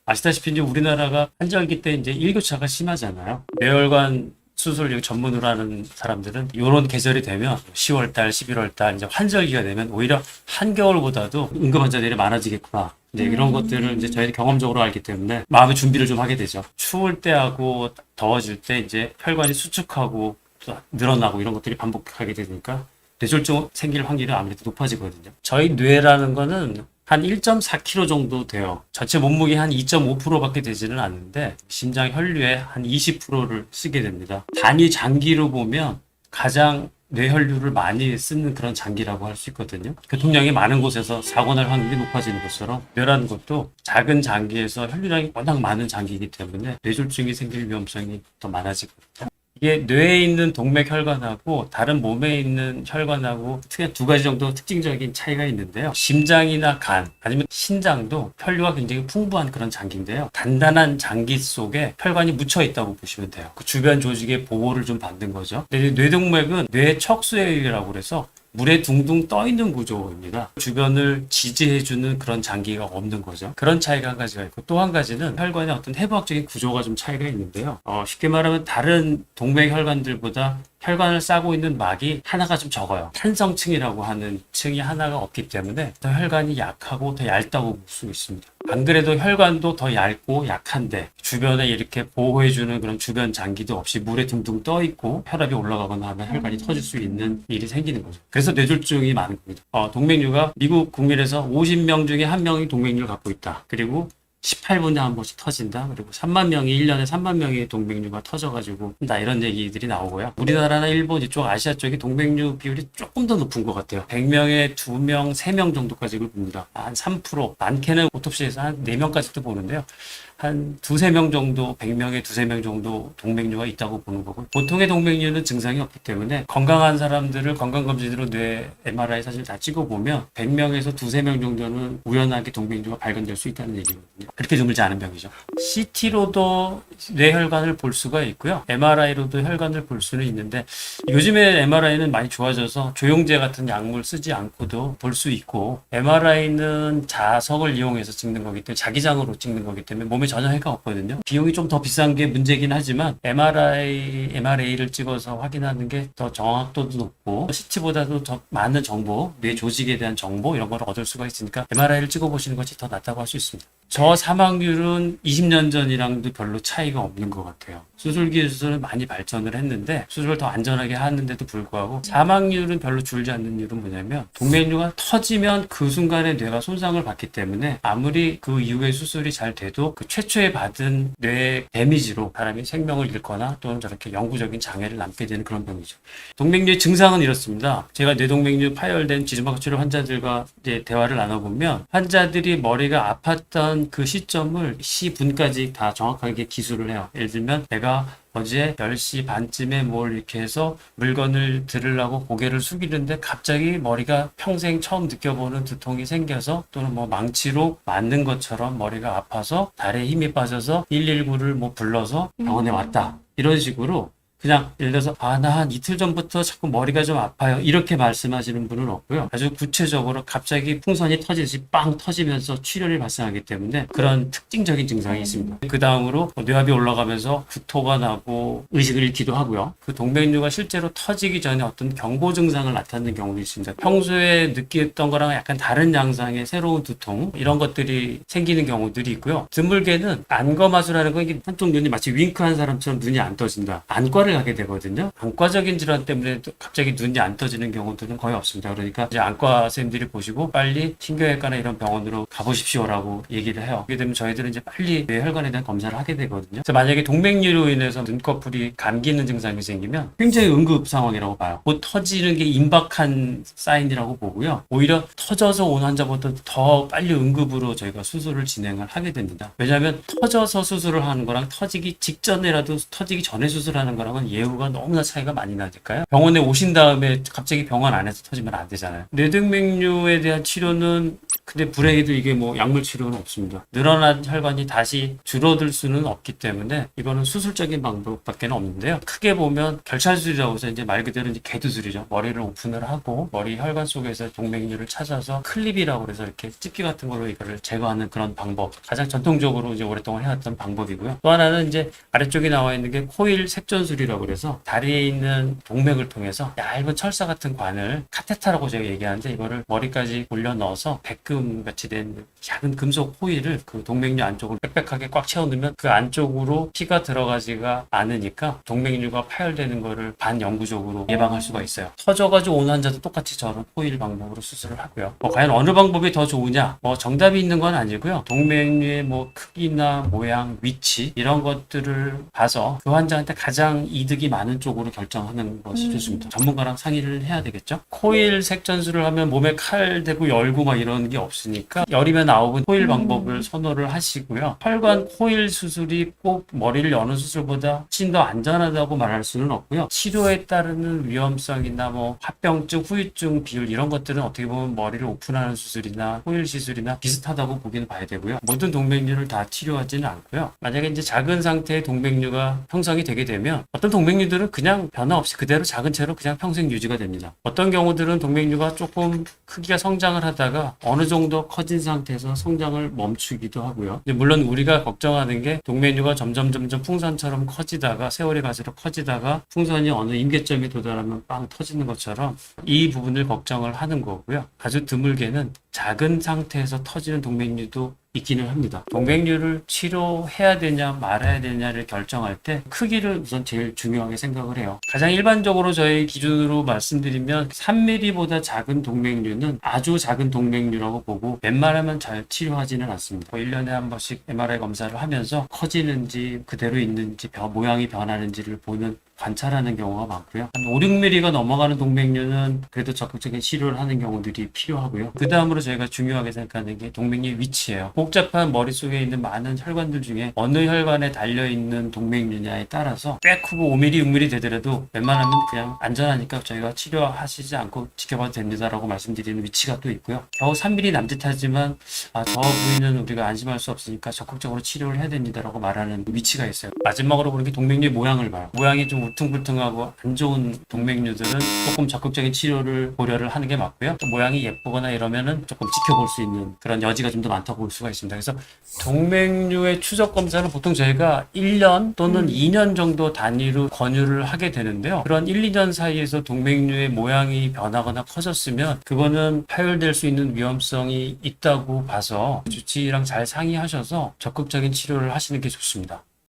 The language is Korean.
아시다시피 이제 우리나라가 환절기 때 이제 일교차가 심하잖아요. 뇌혈관 수술 전문으로 하는 사람들은 이런 계절이 되면 10월달, 11월달 이제 환절기가 되면 오히려 한겨울보다도 응급 환자들이 많아지겠구나. 이제 이런 것들을 이제 저희가 경험적으로 알기 때문에 마음의 준비를 좀 하게 되죠. 추울 때하고 더워질 때 이제 혈관이 수축하고 또 늘어나고 이런 것들이 반복하게 되니까 뇌졸중 생길 확률이 아무래도 높아지거든요. 저희 뇌라는 거는 한 1.4kg 정도 돼요. 전체 몸무게 한 2.5%밖에 되지는 않는데 심장 혈류의 한 20%를 쓰게 됩니다. 단위 장기로 보면 가장 뇌혈류를 많이 쓰는 그런 장기라고 할 수 있거든요. 교통량이 많은 곳에서 사고 날 확률이 높아지는 것처럼 뇌라는 것도 작은 장기에서 혈류량이 워낙 많은 장기이기 때문에 뇌졸중이 생길 위험성이 더 많아지거든요. 이게 뇌에 있는 동맥혈관하고 다른 몸에 있는 혈관하고 특히 두 가지 정도 특징적인 차이가 있는데요. 심장이나 간 아니면 신장도 혈류가 굉장히 풍부한 그런 장기인데요. 단단한 장기 속에 혈관이 묻혀 있다고 보시면 돼요. 그 주변 조직의 보호를 좀 받는 거죠. 근데 뇌동맥은 뇌 척수액이라고 그래서 물에 둥둥 떠 있는 구조입니다. 주변을 지지해주는 그런 장기가 없는 거죠. 그런 차이가 한 가지가 있고 또 한 가지는 혈관의 어떤 해부학적인 구조가 좀 차이가 있는데요. 쉽게 말하면 다른 동맥 혈관들보다 혈관을 싸고 있는 막이 하나가 좀 적어요. 탄성층이라고 하는 층이 하나가 없기 때문에 더 혈관이 약하고 더 얇다고 볼 수 있습니다. 안 그래도 혈관도 더 얇고 약한데 주변에 이렇게 보호해주는 그런 주변 장기도 없이 물에 둥둥 떠 있고 혈압이 올라가거나 하면 혈관이 터질 수 있는 일이 생기는 거죠. 그래서 뇌졸중이 많은 겁니다. 동맥류가 미국 국민에서 50명 중에 1명이 동맥류를 갖고 있다. 그리고 18분에 한 번씩 터진다. 그리고 3만 명이 1년에 3만 명의 동맥류가 터져가지고 나 이런 얘기들이 나오고요. 우리나라나 일본 이쪽 아시아 쪽이 동맥류 비율이 조금 더 높은 것 같아요. 100명에 2명, 3명 정도까지 봅니다. 한 3%, 많게는 오톱시에서 한 4명까지도 보는데요. 한 2-3명 정도, 100명에 2-3명 정도 동맥류가 있다고 보는 거고 보통의 동맥류는 증상이 없기 때문에 건강한 사람들을 건강검진으로 뇌 MRI 사진을 다 찍어보면 100명에서 2-3명 정도는 우연하게 동맥류가 발견될 수 있다는 얘기거든요. 그렇게 드물지 않은 병이죠. CT로도 뇌혈관을 볼 수가 있고요. MRI로도 혈관을 볼 수는 있는데 요즘에 MRI는 많이 좋아져서 조영제 같은 약물 쓰지 않고도 볼 수 있고 MRI는 자석을 이용해서 찍는 거기 때문에 자기장으로 찍는 거기 때문에 몸에 전혀 해가 없거든요. 비용이 좀 더 비싼 게 문제긴 하지만 MRA를 찍어서 확인하는 게 더 정확도도 높고 CT보다도 더 많은 정보, 뇌 조직에 대한 정보 이런 걸 얻을 수가 있으니까 MRI를 찍어보시는 것이 더 낫다고 할 수 있습니다. 저사망률은 20년 전이랑도 별로 차이가 없는 것 같아요. 수술 기술은 많이 발전을 했는데 수술을 더 안전하게 하는데도 불구하고 사망률은 별로 줄지 않는 이유는 뭐냐면 동맥류가 터지면 그 순간에 뇌가 손상을 받기 때문에 아무리 그 이후에 수술이 잘 돼도 그 최초에 받은 뇌 데미지로 사람이 생명을 잃거나 또는 저렇게 영구적인 장애를 남게 되는 그런 병이죠. 동맥류의 증상은 이렇습니다. 제가 뇌동맥류 파열된 지주막하 치료 환자들과 이제 대화를 나눠보면 환자들이 머리가 아팠던 그 시점을 시분까지 다 정확하게 기술을 해요. 예를 들면 내가 어제 10시 반쯤에 뭘 이렇게 해서 물건을 들으려고 고개를 숙이는데 갑자기 머리가 평생 처음 느껴보는 두통이 생겨서 또는 뭐 망치로 맞는 것처럼 머리가 아파서 다리에 힘이 빠져서 119를 뭐 불러서 병원에 왔다. 이런 식으로 그냥 예를 들어서 나 한 이틀 전부터 자꾸 머리가 좀 아파요. 이렇게 말씀하시는 분은 없고요. 아주 구체적으로 갑자기 풍선이 터지듯이 빵 터지면서 출혈이 발생하기 때문에 그런 특징적인 증상이 있습니다. 그 다음으로 뇌압이 올라가면서 구토가 나고 의식을 잃기도 하고요. 그 동맥류가 실제로 터지기 전에 어떤 경고 증상을 나타내는 경우도 있습니다. 평소에 느꼈던 거랑 약간 다른 양상의 새로운 두통 이런 것들이 생기는 경우들이 있고요. 드물게는 안검하수라는 건 이게 한쪽 눈이 마치 윙크한 사람처럼 눈이 안 떠진다. 안과를 가게 되거든요. 안과적인 질환 때문에 갑자기 눈이 안 떠지는 경우들은 거의 없습니다. 그러니까 이제 안과 선생님들이 보시고 빨리 신경외과나 이런 병원으로 가보십시오라고 얘기를 해요. 그렇게 되면 저희들은 이제 빨리 뇌혈관에 대한 검사를 하게 되거든요. 그래서 만약에 동맥류로 인해서 눈꺼풀이 감기는 증상이 생기면 굉장히 응급 상황이라고 봐요. 곧 터지는 게 임박한 사인이라고 보고요. 오히려 터져서 온 환자보다 더 빨리 응급으로 저희가 수술을 진행을 하게 됩니다. 왜냐하면 터져서 수술을 하는 거랑 터지기 직전에라도 터지기 전에 수술하는 거랑은 예후가 너무나 차이가 많이 나니까요. 병원에 오신 다음에 갑자기 병원 안에서 터지면 안 되잖아요. 뇌동맥류에 대한 치료는 근데 불행히도 이게 뭐 약물 치료는 없습니다. 늘어난 혈관이 다시 줄어들 수는 없기 때문에 이거는 수술적인 방법밖에 없는데요. 크게 보면 결찰술이라고 해서 이제 말 그대로 이제 개두술이죠. 머리를 오픈을 하고 머리 혈관 속에서 동맥류를 찾아서 클립이라고 해서 이렇게 집게 같은 걸로 이거를 제거하는 그런 방법. 가장 전통적으로 이제 오랫동안 해왔던 방법이고요. 또 하나는 이제 아래쪽에 나와 있는 게 코일 색전술이라고 해서 다리에 있는 동맥을 통해서 얇은 철사 같은 관을 카테타라고 제가 얘기하는데 이거를 머리까지 올려 넣어서 백금 같이 된 작은 금속 코일을 그 동맥류 안쪽으로 빽빽하게 꽉 채워 넣으면 그 안쪽으로 피가 들어가지가 않으니까 동맥류가 파열되는 거를 반영구적으로 예방할 수가 있어요. 터져가지고 온 환자도 똑같이 저런 코일 방법으로 수술을 하고요. 과연 어느 방법이 더 좋으냐? 정답이 있는 건 아니고요. 동맥류의 크기나 모양, 위치 이런 것들을 봐서 그 환자한테 가장 이득이 많은 쪽으로 결정하는 것이 좋습니다. 전문가랑 상의를 해야 되겠죠. 코일 색전술을 하면 몸에 칼 대고 열고 막 이런 게 없으니까 열이면 아홉은 코일 방법을 선호를 하시고요. 혈관 코일 수술이 꼭 머리를 여는 수술보다 훨씬 더 안전하다고 말할 수는 없고요. 치료에 따르는 위험성이나 합병증, 후유증 비율 이런 것들은 어떻게 보면 머리를 오픈하는 수술이나 코일 시술이나 비슷하다고 보기는 봐야 되고요. 모든 동맥류를 다 치료하지는 않고요. 만약에 이제 작은 상태의 동맥류가 형성이 되게 되면 어떤 동맥류들은 그냥 변화 없이 그대로 작은 채로 그냥 평생 유지가 됩니다. 어떤 경우들은 동맥류가 조금 크기가 성장을 하다가 어느 정도 커진 상태에서 성장을 멈추기도 하고요. 물론 우리가 걱정하는 게 동맥류가 점점 풍선처럼 커지다가 세월이 갈수록 커지다가 풍선이 어느 임계점에 도달하면 빵 터지는 것처럼 이 부분을 걱정을 하는 거고요. 아주 드물게는 작은 상태에서 터지는 동맥류도 있기는 합니다. 동맥류를 치료해야 되냐 말아야 되냐를 결정할 때 크기를 우선 제일 중요하게 생각을 해요. 가장 일반적으로 저희 기준으로 말씀드리면 3mm보다 작은 동맥류는 아주 작은 동맥류라고 보고 웬만하면 잘 치료하지는 않습니다. 1년에 한 번씩 MRI 검사를 하면서 커지는지 그대로 있는지 모양이 변하는지를 보는 관찰하는 경우가 많고요. 한 5, 6mm가 넘어가는 동맥류는 그래도 적극적인 치료를 하는 경우들이 필요하고요. 그 다음으로 저희가 중요하게 생각하는 게 동맥류의 위치예요. 복잡한 머릿속에 있는 많은 혈관들 중에 어느 혈관에 달려있는 동맥류냐에 따라서 꽤 크고 5mm, 6mm 되더라도 웬만하면 그냥 안전하니까 저희가 치료하시지 않고 지켜봐도 됩니다라고 말씀드리는 위치가 또 있고요. 겨우 3mm 남짓하지만 저 부위는 우리가 안심할 수 없으니까 적극적으로 치료를 해야 됩니다라고 말하는 위치가 있어요. 마지막으로 보는 게 동맥류의 모양을 봐요. 모양이 좀 울퉁불퉁하고 안 좋은 동맥류들은 조금 적극적인 치료를 고려를 하는 게 맞고요. 또 모양이 예쁘거나 이러면은 조금 지켜볼 수 있는 그런 여지가 좀 더 많다고 볼 수가 있습니다. 그래서 동맥류의 추적 검사는 보통 저희가 1년 또는 2년 정도 단위로 권유를 하게 되는데요. 그런 1, 2년 사이에서 동맥류의 모양이 변하거나 커졌으면 그거는 파열될 수 있는 위험성이 있다고 봐서 주치의랑 잘 상의하셔서 적극적인 치료를 하시는 게 좋습니다.